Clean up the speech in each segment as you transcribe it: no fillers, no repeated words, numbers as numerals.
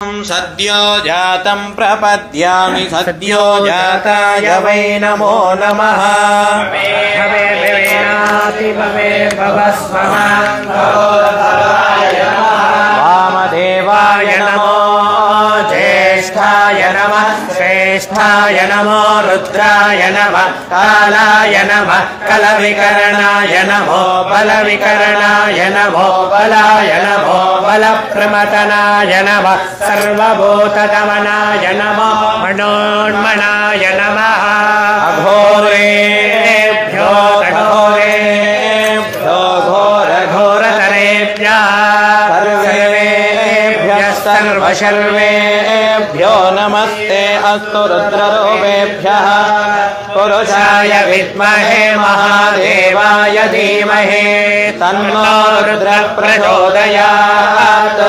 सद्यो जातं प्रपद्यामि सद्यो जाताय वै नमो नमः। वामदेवाय नमो ज्येष्ठाय नमः श्रेष्ठाय नमो रुद्राय नमः कालाय नमः कलविकरणाय नमो बलविकरणाय नमो बलाय नमो बलप्रमतनाय नमः सर्वभूतगमनाय नमो मनोन्मनाय नमः। अघोरेभ्यो घोरेभ्यो घोरघोरतरेभ्यः सर्वशर्वेभ्यो नमस्ते अस्तु रुद्ररूपेभ्यः। पुरुषाय विद्महे महादेवाय धीमहि तन्नो रुद्रः प्रचोदयात्।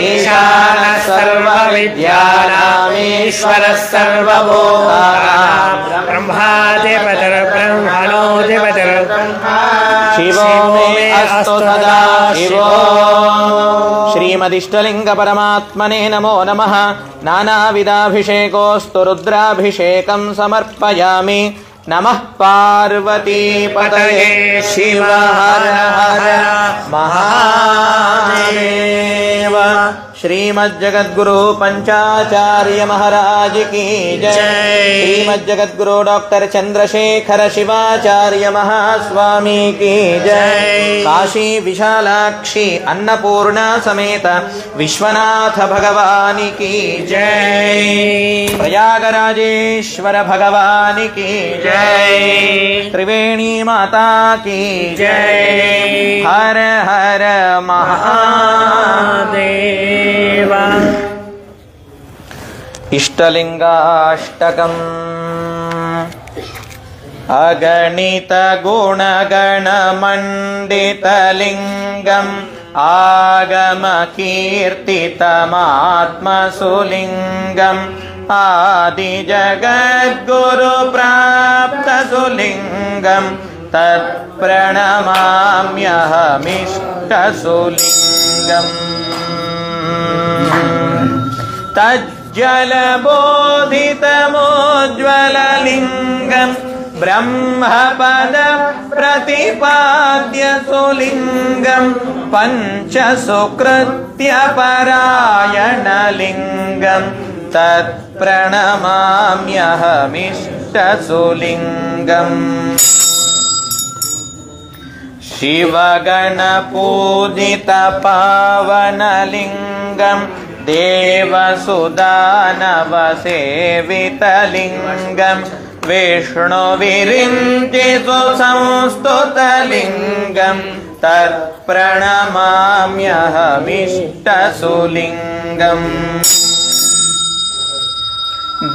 ईशानः सर्वविद्यानामीश्वरः सर्वभूतानां ब्रह्माधिपतिर्ब्रह्मणोऽधिपतिर्ब्रह्मा शिवो मे अस्तु सदा शिवो। श्रीमदिष्टलिंग परमात्मने नमो नमः। नानाविधाभिषेकोऽस्तु रुद्राभिषेकं समर्पयामि। नमः पार्वतीपतये शिव हर हर महादेव। श्रीमज्जगद्गुरु पंचाचार्य महाराज की जय। श्रीमज्जगद्गुरु डॉक्टर चंद्रशेखर शिवाचार्य महास्वामी की जय। काशी विशालाक्षी अन्नपूर्णा समेत विश्वनाथ भगवान की जय। प्रयागराजेश्वर भगवान की जय। त्रिवेणी माता की जय। हर हर महादेव। इष्टलिंगाष्टकम्। अगणित गुणगणमण्डितलिङ्गम् आगम कीर्तितमात्मसुलिङ्गम् आदिजगद्गुरुप्राप्तसुलिङ्गम् तत्प्रणमाम्यहमिष्टसुलिङ्गम्। तज्जलबोधितमोज्ज्वललिङ्गम् ब्रह्मपद प्रतिपाद्यसुलिङ्गम् पञ्चसुकृत्यपरायणलिङ्गम् तत्प्रणमाम्यहमिष्टसुलिङ्गम्। शिवगणपूजितपावनलिङ्गम् देवसुदानवसेवितलिङ्गम् विष्णुविरिञ्चिसुसंस्तुतलिङ्गम् तत्प्रणमाम्यहमिष्टसुलिङ्गम्।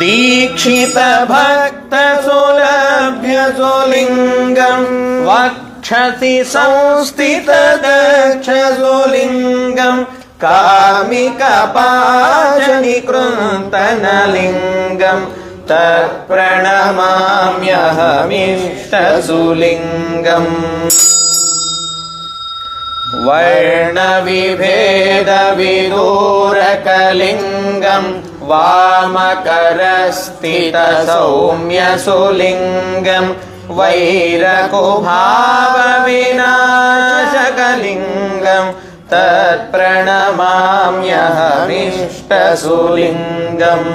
दीक्षितभक्तसुलभ्यसुलिङ्गम् वक्षसि संस्थितदक्षसुलिङ्गम् कामिकपाशनिकृन्तनलिङ्गम् तत्प्रणमाम्यहमिष्टसुलिङ्गम्। वर्णविभेदविदूरकलिङ्गम् वामकरस्थितसौम्यसुलिङ्गम् वैरकुभावविनाशकलिङ्गम् तत्प्रणमाम्यहमिष्टसुलिङ्गम्।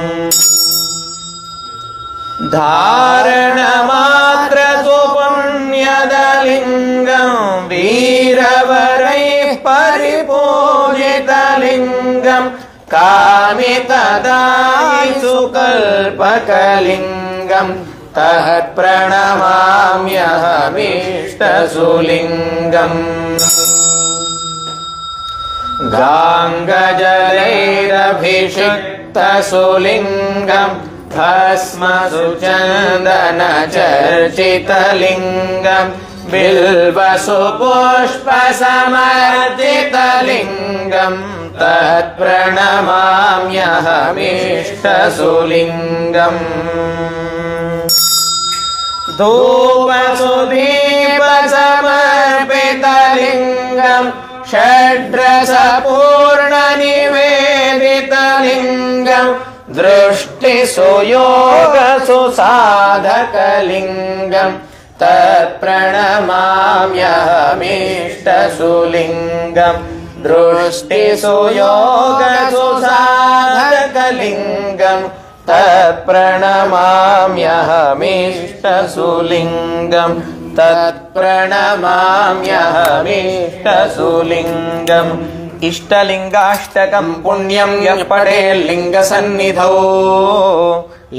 धारणमात्रसुपुण्यदलिङ्गम् वीरवरैः परिपूजितलिङ्गम् कामितदायिसुकल्पकलिङ्गम् तत्प्रणमाम्यहमिष्टसुलिङ्गम्। गाङ्गजलैरभिषिक्तसुलिङ्गम् भस्मसुचन्दनचर्चितलिङ्गम् बिल्वसुपुष्पसमर्जितलिङ्गम् तत्प्रणमाम्यहमिष्टसुलिङ्गम्। धूपसुदीपसमर्पितलिङ्गम् षड्रसपूर्णनिवेदितलिङ्गम् इष्टलिङ्गम् दृष्टिसुयोगसुसाधकलिङ्गम् तत्प्रणमाम्यहमीष्टसुलिङ्गम् दृष्टिसुयोगसुसाधकलिङ्गम् तत्प्रणमाम्यहमीष्टसुलिङ्गम् तत्प्रणमाम्यहमीष्टसुलिङ्गम् इष्टलिङ्गाष्टकम् पुण्यम् यः पठेल्लिङ्गसन्निधौ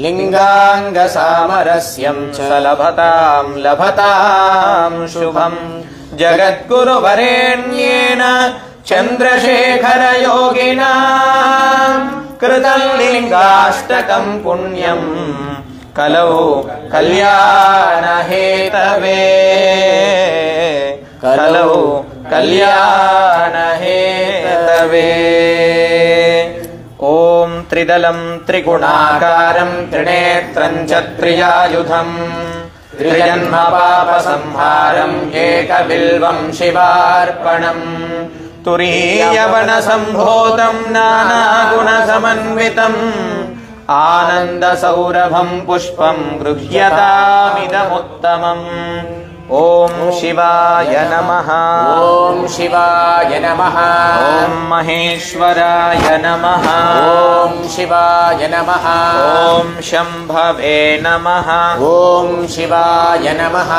लिङ्गाङ्गसामरस्यम् च लभताम् शुभम् जगद्गुरुवरेण्येन चन्द्रशेखरयोगिना कृतम् लिङ्गाष्टकम् पुण्यम् कलौ कल्याणहेतवे कलौ कल्याणहेतवे ॐ त्रिदलम् त्रिगुणाकारम् त्रिनेत्रम् च त्रियायुधम् त्रिजन्मपापसंहारम् एकबिल्वम् शिवार्पणम् तुरीयवनसम्भूतम् नानागुणसमन्वितम् आनन्दसौरभम् पुष्पम् गृह्यतामिदमुत्तमम् ॐ शिवाय नमः ॐ शिवाय नमः ॐ महेश्वराय नमः ॐ शिवाय नमः ॐ शम्भवे नमः ॐ शिवाय नमः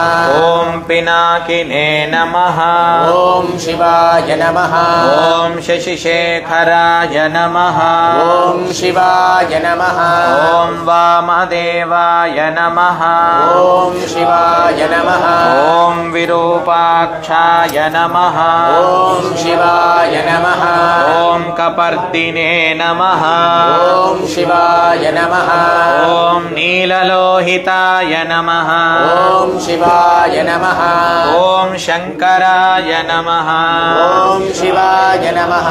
ॐ पिनाकिने नमः ॐ शिवाय नमः ॐ शशिशेखराय नमः ॐ शिवाय नमः ॐ वामदेवाय नमः ॐ शिवाय नमः ॐ विरूपाक्षाय नमः ॐ शिवाय नमः ॐ कपर्दिने नमः ॐ शिवाय नमः ॐ नीललोहिताय नमः ॐ शिवाय नमः ॐ शङ्कराय नमः ॐ शिवाय नमः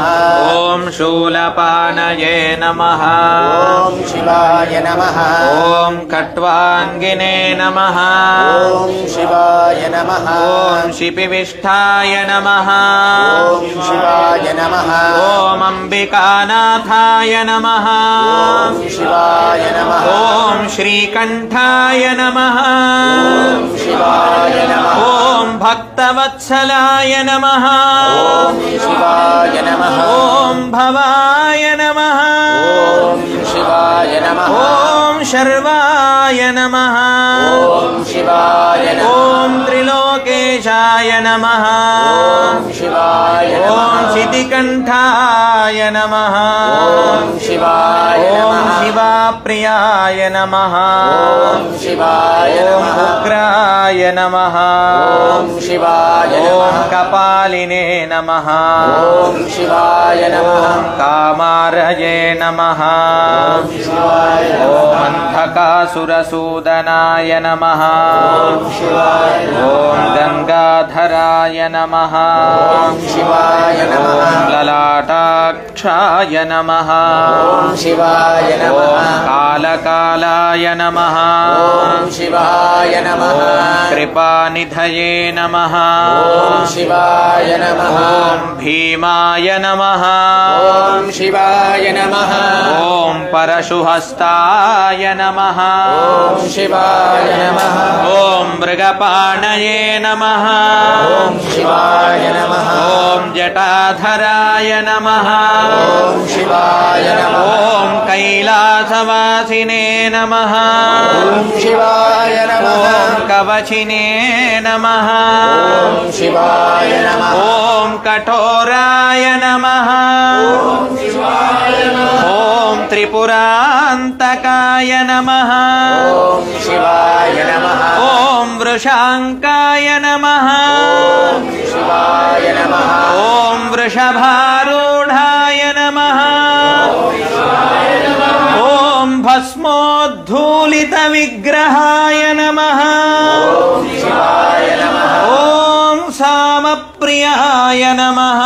ॐ शूलपाणये नमः ॐ शिवाय नमः ॐ खट्वाङ्गिने नमः ॐ शिवाय नमः ॐ शिपिविष्ठाय नमः ॐ शिवाय नमः ॐ अम्बिकानाथाय नमः ॐ शिवाय नमः ॐ श्रीकण्ठाय नमः ॐ शिवाय नमः ॐ भक्तवत्सलाय नमः ॐ शिवाय नमः ॐ भवाय नमः ॐ शिवाय नमः ॐ शर्वाय नमः ॐ शिवाय नमः ॐ त्रिलोकेशाय नमः ॐ शिवाय ॐ नमः शितिकण्ठाय नमः ॐ शिवाय ॐ नमः शिवाप्रियाय नमः ॐ शिवाय ॐ नमः उग्राय नमः ॐ शिवाय ॐ नमः कपालिने नमः ॐ शिवाय नमः ॐ कामारये नमः शिवाय ॐ अन्धकासुरसूदनाय नमः ॐ गङ्गाधराय नमः ॐ शिवाय नमः ॐ ललाटाक्षाय नमः ॐ शिवाय ॐ नमः कालकालाय नमः ॐ शिवाय नमः ॐ कृपानिधये नमः ॐ शिवाय नमः ॐ भीमाय नमः ॐ शिवाय नमः ॐ परशुहस्ताय नमः ॐ शिवाय नमः ॐ मृगपाणये नमः ॐ शिवाय नमः ॐ जटाधराय नमः ॐ शिवाय नमः ॐ कैलासवासिने नमः ॐ शिवाय नमः ॐ कवचिने नमः ॐ शिवाय नमः ॐ कठोराय नमः ॐ त्रिपुरान्तकाय नमः ॐ शिवाय नमः ॐ वृषाङ्काय नमः शिवाय नमः ॐ वृषभारूढाय नमः ॐ भस्मोद्धूलितविग्रहाय नमः शिवाय नमः ॐ सामप्रियाय नमः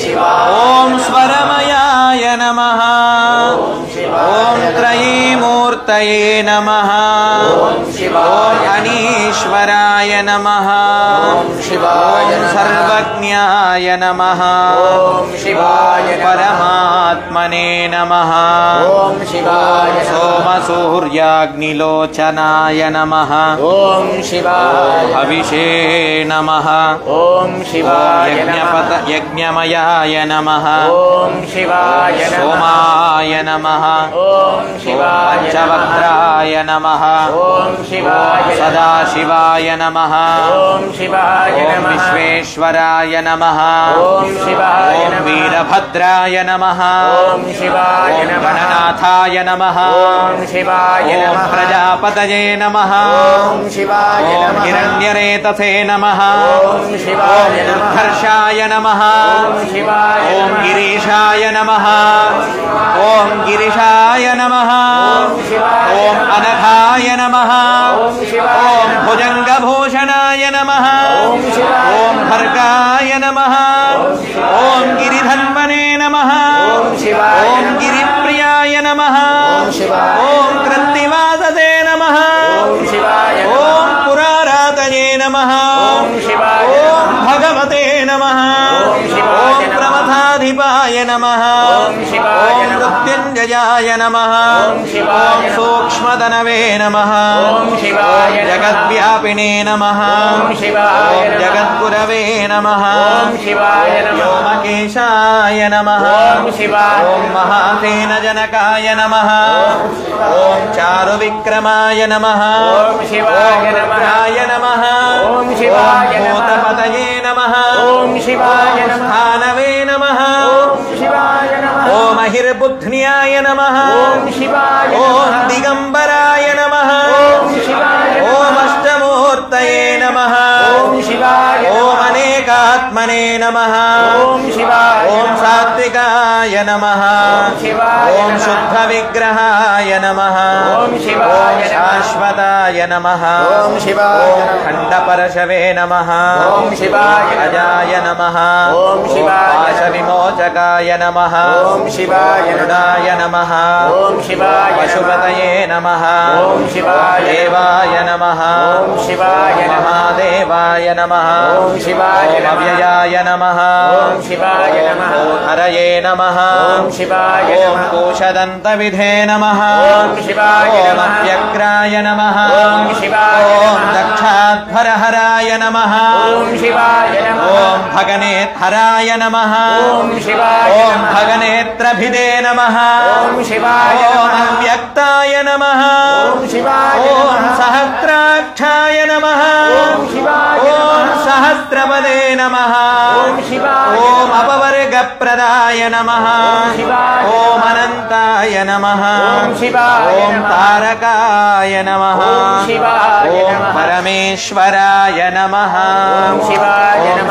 शिवाय ॐ स्वरमयाय नमः ఓం త్రయీమూర్తయే నమః ఓం అనీశ్వరాయ నమః ఓం సర్వజ్ఞాయ నమః పరమాత్మనే నమః ఓం శివాయ సోమసూర్యాగ్నిలోచనాయ నమః ఓం శివాయ హవిషే నమః ఓం శివాయ యజ్ఞమయాయ నమః ఓం శివాయ సోమాయ నమః ఓం శివాయ పంచవక్త్రాయ నమః ఓం శివాయ సదాశివాయ నమః ఓం శివాయ ఓం విశ్వేశ్వరాయ నమః ఓం శివాయ ఓం వీరభద్రాయ నమః ఓం శివాయ ఓం గణనాథాయ నమః ఓం శివాయ ఓం ప్రజాపతయే నమః ఓం శివాయ ఓం హిరణ్యరేతసే నమః ఓం శివాయ హర్షాయ నమః ఓం శివాయ ఓం గిరీశాయ నమః ఓం గిరిశాయ నమః ఓం అనఘాయ నమః ఓం భుజంగభూషణాయ నమః ఓం భర్గాయ నమః ఓం గిరిధన్వనే నమః ఓం గిరిప్రియాయ నమః ఓం కృత్తివాససే నమః ఓం పురారాతయే నమః ఓం భగవతే నమః ఓం ప్రమథాధిపాయ నమః ఓం మృత్యుంజయాయ నమః ఓం సూక్ష్మదనవే నమః ఓం జగద్వ్యాపినే నమః ఓం జగద్గురవే నమః వ్యోమకేశాయ నమః ఓం మహాసేనజనకాయ నమః ఓం చారువిక్రమాయ నమః ఓం రుద్రాయ నమః ఓం భూతపతయే నమః ఓం స్థానవే నమః ఓం అహిర్బుధ్న్యాయ నమః ఓం దిగంబరాయ నమః ఓం అష్టమూర్తయే నమః ఓం అనేకాత్మనే నమః ఓం సాత్వికాయ నమః ఓం శుద్ధ విగ్రహాయ నమః ఓం శాశ్వతాయ నమః ఓం ఖండపరశవే నమః ఓం అజాయ నమః ఓం పాశవిమోచకాయ నమః ఓం గరుడాయ నమః ఓం పశుపతయే నమః ఓం దేవాయ నమః ఓం మహాదేవాయ నమః ఓం అవ్యయాయ నమః ఓం హరయే నమః ఓం కోశదంతవిధే నమః ఓం అవ్యగ్రాయ నమః ఓం దక్షాధ్వరహరాయ నమః ఓం భగనేత్హరాయ నమః ఓం భగనేత్రభిదే నమః ఓం అవ్యక్తాయ నమః ఓం సహస్రాక్షాయ నమః ఓం సహస్రపదే నమః ఓం అపవర్గప్రదాయ నమః ఓం అనంతాయ నమః ఓం తారకాయ నమః ఓం పరమేశ్వరాయ నమః ఓం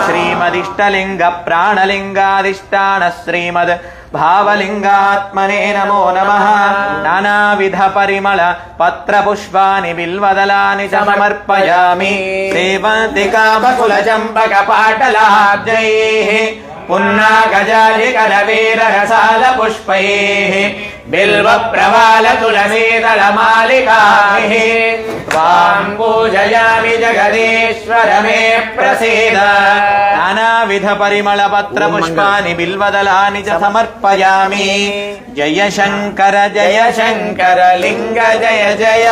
శ్రీమదిష్టలింగ ప్రాణలింగాదిష్టాన శ్రీమద్ భావలింగాత్మనే నమో నమః నానావిధ పరిమళ పత్రపుష్పాని బిల్వదలాని సమర్పయామి సేవంతికా బకుల చంపక పాటలాబ్జైః పున్నాగజాలి కరవీర రసాల పుష్పైః బిల్వ ప్రవాల తులసీదళ మాలికాః త్వాం పూజయామి జగదీశ్వర మే ప్రసీద నానావిధ పరిమళ పత్ర పుష్పాని బిల్వదలాని చ సమర్పయామి జయ శంకర లింగ జయ జయ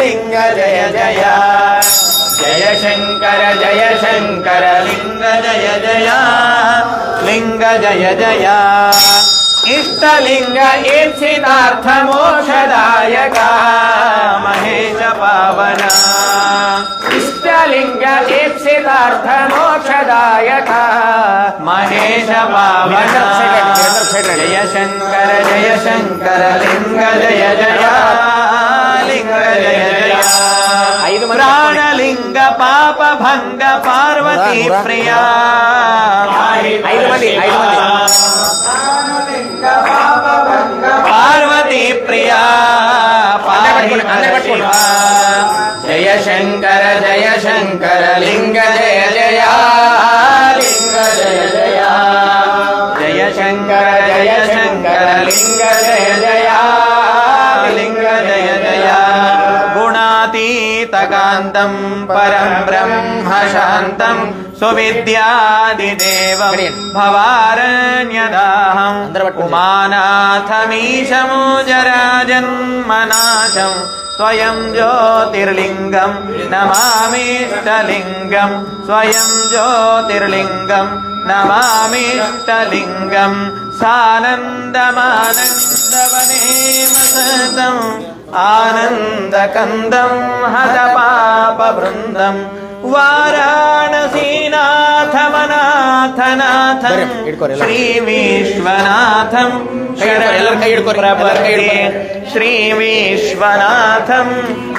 లింగ జయ జయ జయ శంకర లింగ జయ జయ లింగ జయ జయ ఇష్టలింగ ఈప్సితార్థ మోక్షదాయక మహేశ పావన ఇష్టలింగ ఈప్సితార్థ మోక్షదాయక మహేశ పావన జయ శంకర లింగ జయ జయ లింగ జయ జయ ప్రాణలింగ పాప భంగ పార్వతీ ప్రియా పార్వతీ ప్రియా జయ శంకర లింగ జయ జయ లింగ జయ జయ జయ శంకర लिंग जय जय लिंग जय जय गुणातीतकान्तं परं ब्रह्म शान्तं सुविद्यादिदेवं भवारण्यदाहं उमानाथमीशमो जराजन्मनाशं स्वयं ज्योतिर्लिङ्गं नमामीष्टलिङ्गं स्वयं ज्योतिर्लिङ्गं नमामीष्टलिङ्गं सानन्दमानन्दवने मसतम् आनन्दकन्दं हतपापवृन्दं वाराणसीनाथमनाथनाथं श्रीविश्वनाथं शरणं प्रपद्ये श्रीविश्वनाथं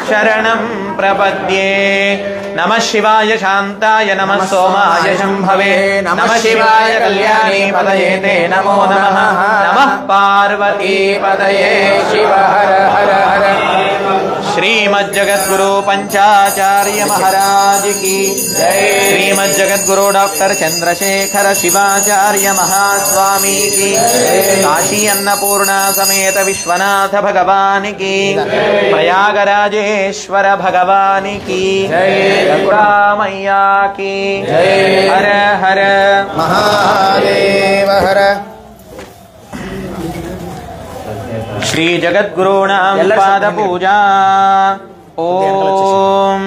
शरणं प्रपद्ये नमः शिवाय शान्ताय नमः सोमाय शम्भवे नमः शिवाय कल्याणी पदये ते नमो नमः नमः पार्वती पदये शिव हर हर हर श्रीमज्जगद्गुरु पंचाचार्य महाराज की जय श्रीमज्जगद्गुरु डॉक्टर चंद्रशेखर शिवाचार्य महास्वामी की काशी अन्नपूर्णा समेत विश्वनाथ भगवान की प्रयागराजेश्वर भगवान की गंगामैया की हर हर महादेव हर श्री जगद्गुरूणां पाद पूजा ओम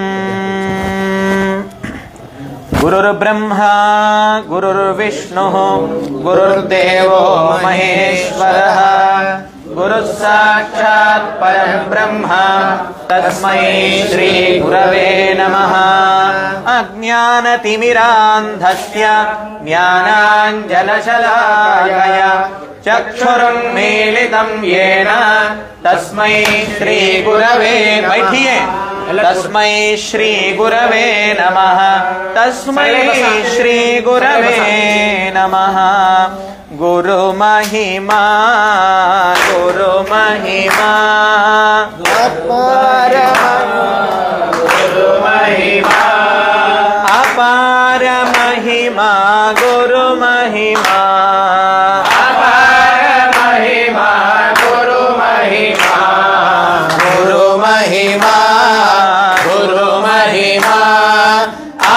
गुरुर्ब्रह्मा गुरुर्विष्णुः गुरुर्देवो महेश्वरः गुरुः साक्षात् परं ब्रह्म तस्मै श्री गुरवे नमः अज्ञानतिमिरान्धस्य ज्ञानाञ्जनशलाकया चक्षुरुन्मीलितं येन तस्मै श्री गुरवे बैठिए तस्मै श्री गुरवे नमः तस्मै श्री गुरवे नमः गुरु महिमा गुरु महिमा अपार गुरु महिमा अपार महिमा गुरु महिमा अपार महिमा गुरु महिमा गुरु महिमा गुरु महिमा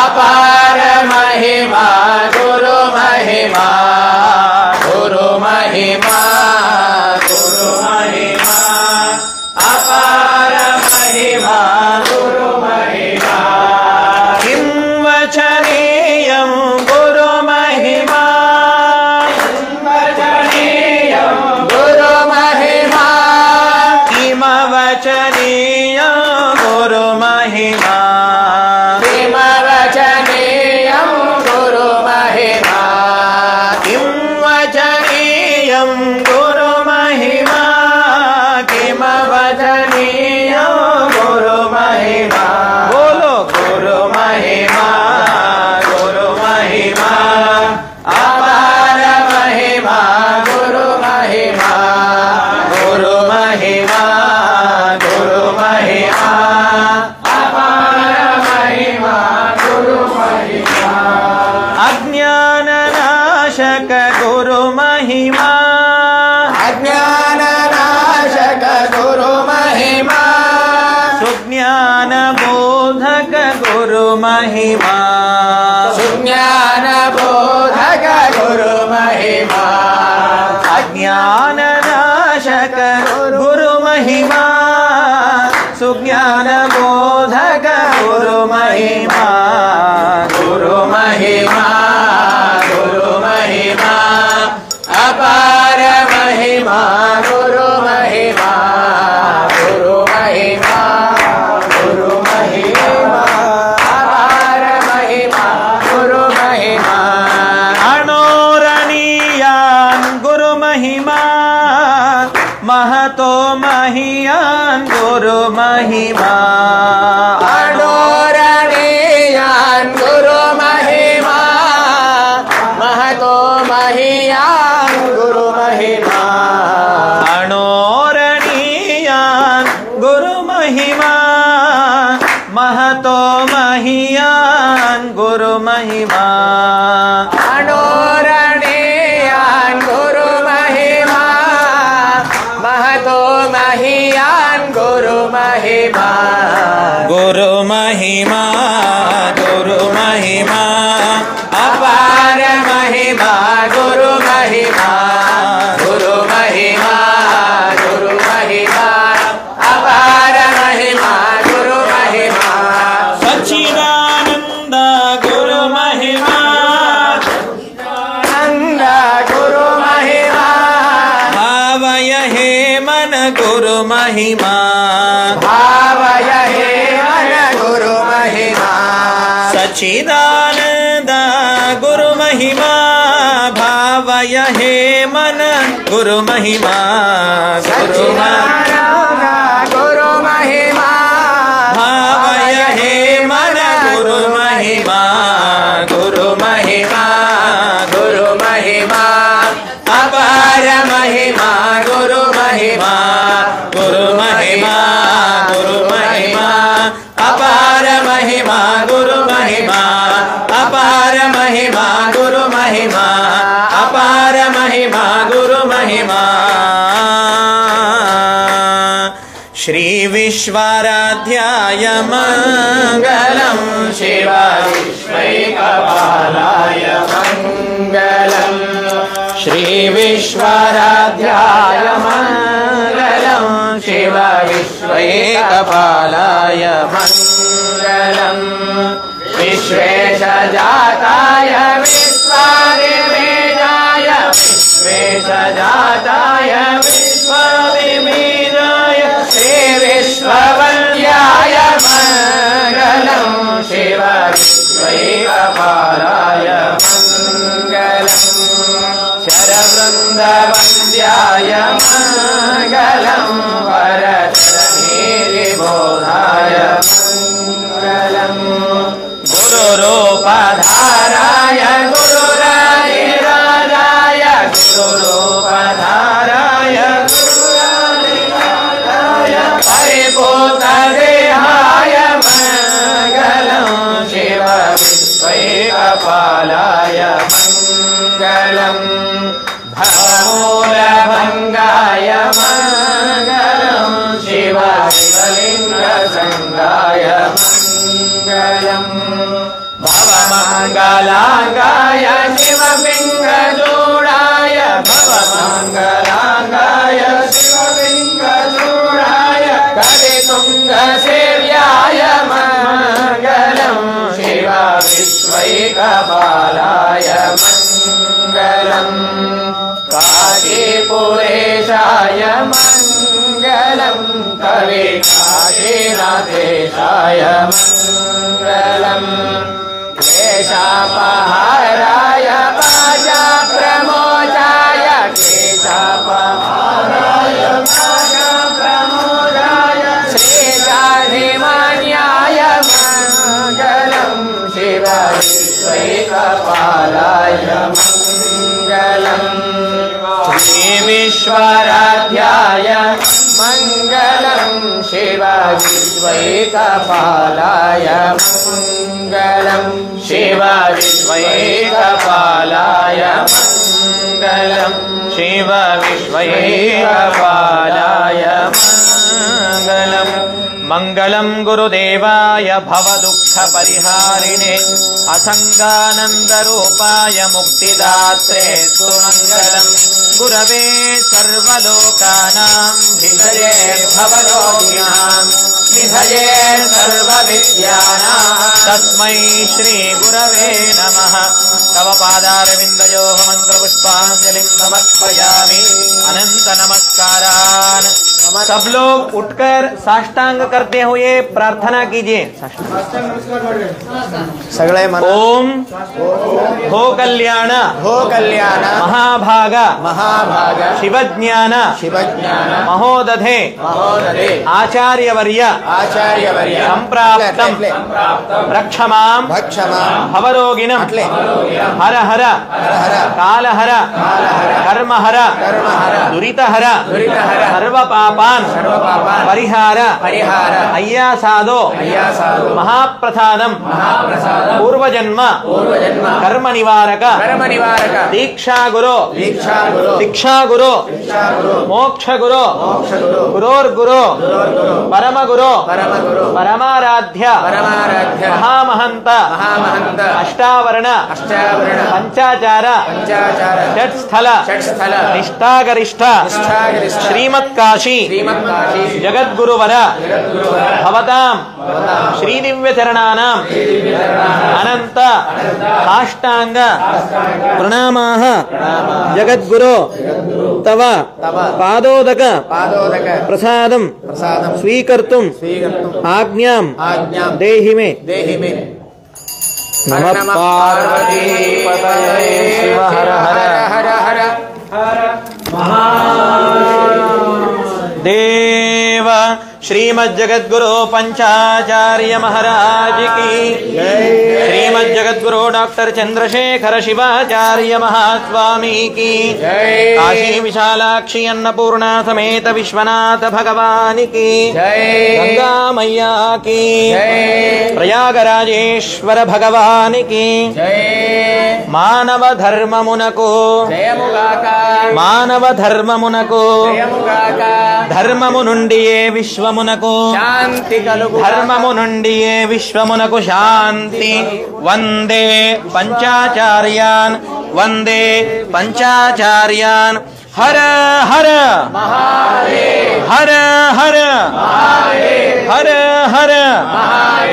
अपार महिमा गुरु महिमा गुरु महिमा गुरु महिमा अपार महिमा गुरु महिमा किं वचनीयं गुरु महिमा वचनीयं गुरु महिमा किम वचनीयं गुरु महिमा किम वचनीयं गुरु महिमा किं वचनीयं गुरु महिमा किम वचनीयं गुरु महिमा बोलो गुरु महिमा गुरु महिमा अपार महिमा गुरु महिमा गुरु महिमा गुरु महिमा अपार महिमा गुरु महिमा अज्ञाननाशक गुरु महिमा अज्ञाननाशक गुरु महिमा सुज्ञान बोधक गुरु महिमा सुज्ञान बोधक गुरु महिमा अज्ञान नाशक गुरु महिमा सुज्ञान बोधक गुरु महिमा गुरु महिमा गुरु महिमा अपार महिमा गुरु महिमा गुरु महिमा गुरु महिमा अपार महिमा गुरु महिमा अणोरणीयान् गुरु महिमा महतो महियान् गुरु महिमा अणोरणीयान् गुरु महिमा महतो महियान् गुरु महिमा अणोरणीयान् गुरु महिमा महतो महियान् गुरु महिमा अणोरणीयान् गुरु महिमा गुरु महिमा गुरु महिमा गुरु महिमा अपार महिमा गुरु महिमा गुरु महिमा गुरु महिमा अपार महिमा गुरु महिमा सच्चिदानंद गुरु महिमा नंद गुरु महिमा भावय हे मन गुरु महिमा भावय हे मन गुरु महिमा सच्चिदानंद गुरु महिमा भावय हे मन गुरु महिमा गुरु गुरु महिमा भावय हे मन गुरु महिमा गुरु महिमा गुरु महिमा अपार महिमा गुरु महिमा गुरु महिमा गुरु महिमा अपार महिमा गुरु महिमा अपार महिमा गुरु महिमा अपार महिमा गुरु महिमा श्री विश्वाराध्याय मंगलम शिव विश्वैकपालाय मंगलम श्री विश्वाराध्याय मंगलम शिव विश्वैकपालाय मंगलम विश्वेश जाताय विश्वादिवेदाय विश्वेश जाताय विश्वादिवेदाय श्री विश्ववन्द्याय मंगलम शिव विश्वैकपालाय मंगलम शरवृन्दवन्द्याय मंगलम वरचरणीरिबोधाय मंगलम गुरुरूपधाराय गुरुरादिराजाय गुरुरूपधाराय गुरुरादिराजाय परिपूतदेहाय मंगलम शिव विश्वैकपालाय मंगलम भवमूलभङ्गाय मंगलम शिव शिवलिङ्गसङ्गाय मंगलम भवमङ्गलाङ्गाय शिवलिङ्गजोडाय भवमङ्गलाङ्गाय शिवलिङ्गजोडाय कलितुङ्गसेव्याय मंगलम शिव विश्वैकपालाय मंगलम काशीपुरेशाय मंगलम कवि काशीनाथेशाय मंगलम केशापहाराय पाशप्रमोचाय केशापहाराय पाशप्रमोचाय श्रीजाधिमान्याय मंगलम शिव विश्वैकपालाय मंगलम श्री विश्वाराध्याय मंगलम शिव विश्वैकपालाय मंगलम शिव विश्वैकपालाय मंगलम शिव विश्वैकपालाय मंगलम मंगलम गुरुदेवाय भवदुःखपरिहारिणे असंगानन्दरूपाय मुक्तिदात्रे सुमंगलम गुरवे सर्वलोकानां भिषजे भवरोगिणां निधये सर्वविद्यानां तस्मै श्री गुरवे नमः। तव पादारविन्दयोः मन्त्रपुष्पाञ्जलिं समर्पयामि। अनंत नमस्कारान्। सब लोग उठकर साष्टांग करते हुए प्रार्थना कीजिए। सगळे ओम हो कल्याण महाभाग शिवज्ञान महोदधे आचार्यवर्य संप्राप्तं रक्षमां भवरोगिणं हर हर कालहर कर्महर दुरितहर सर्वपापान् సర్వపాపాన్ పరిహార అయ్యా సాదో మహాప్రసాదం పూర్వజన్మ కర్మ నివారక దీక్షా గురు శిక్షా గురు మోక్ష గురు గురోర్గురు పరమ గురు పరమారాధ్య మహామహంత అష్టావరణ పంచాచార షట్స్థల నిష్ఠాగరిష్ఠ శ్రీమత్కాశీ జగద్గురువర భవతాం శ్రీదివ్యచరణానాం అనంత సాష్టాంగ ప్రణామాః జగద్గురో తవ పాదోదక ప్రసాదం స్వీకర్తుం ఆజ్ఞాం దేహి మే నమః పార్వతీపతయే శివ హర హర హర దేవ श्रीमज्जगद्गुरु पंचाचार्य महाराज की श्रीमज्जगद्गुरु डॉक्टर चंद्रशेखर शिवाचार्य महास्वामी की काशी विशालाक्षी अन्नपूर्णा समेत विश्वनाथ भगवान की गंगा मैया की प्रयागराजेश्वर भगवान की मानव धर्ममुनको मानव धर्ममुनको धर्ममु నుండియే విశ్వమునకు శాంతి కలుగు ధర్మము నుండియే విశ్వమునకు శాంతి వందే పంచాచార్యాన్ వందే పంచాచార్యాన్ హర హర మహాదేవ్ హర హర మహాదేవ్ హర హర మహాదేవ్